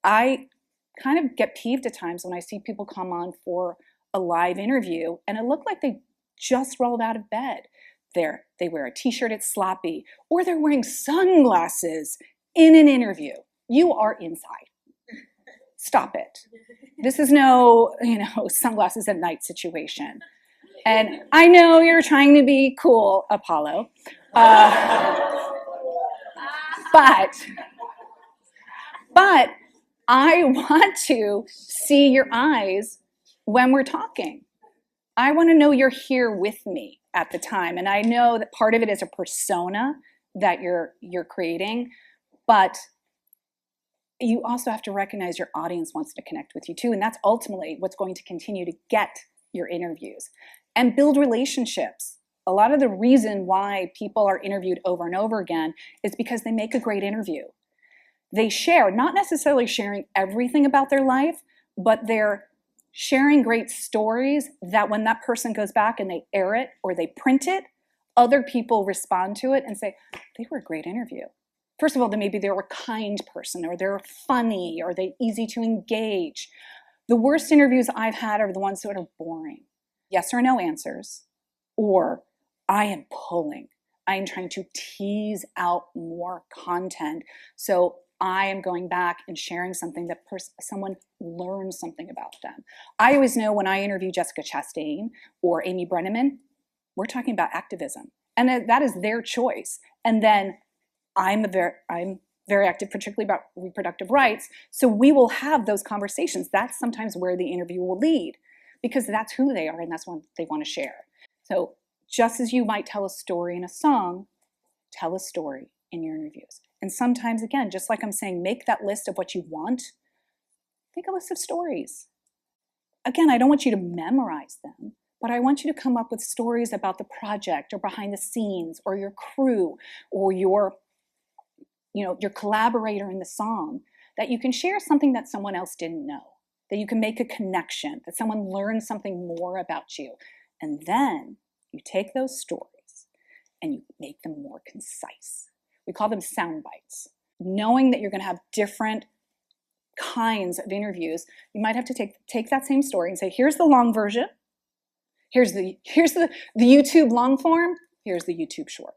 I kind of get peeved at times when I see people come on for a live interview and it looked like they just rolled out of bed. They wear a t-shirt, it's sloppy, or they're wearing sunglasses in an interview. You are inside. Stop it. This is no, sunglasses at night situation. And I know you're trying to be cool, Apollo. But I want to see your eyes when we're talking. I want to know you're here with me at the time. And I know that part of it is a persona that you're creating, but you also have to recognize your audience wants to connect with you too. And that's ultimately what's going to continue to get your interviews and build relationships. A lot of the reason why people are interviewed over and over again is because they make a great interview. They share, not necessarily sharing everything about their life, but they're sharing great stories that when that person goes back and they air it or they print it, other people respond to it and say, they were a great interview. First of all, maybe they were a kind person, or they're funny, or they're easy to engage. The worst interviews I've had are the ones that are boring. Yes or no answers, or I am pulling. I am trying to tease out more content. So I am going back and sharing something that someone learns something about them. I always know when I interview Jessica Chastain or Amy Brenneman, we're talking about activism. And that is their choice. And then I'm very active, particularly about reproductive rights. So we will have those conversations. That's sometimes where the interview will lead, because that's who they are and that's what they want to share. So just as you might tell a story in a song, tell a story in your interviews. And sometimes, again, just like I'm saying, make that list of what you want. Make a list of stories. Again, I don't want you to memorize them, but I want you to come up with stories about the project or behind the scenes or your crew or your collaborator in the song, that you can share something that someone else didn't know, that you can make a connection, that someone learns something more about you. And then you take those stories and you make them more concise. We call them soundbites. Knowing that you're going to have different kinds of interviews, you might have to take that same story and say, here's the long version, here's the YouTube long form, here's the YouTube short.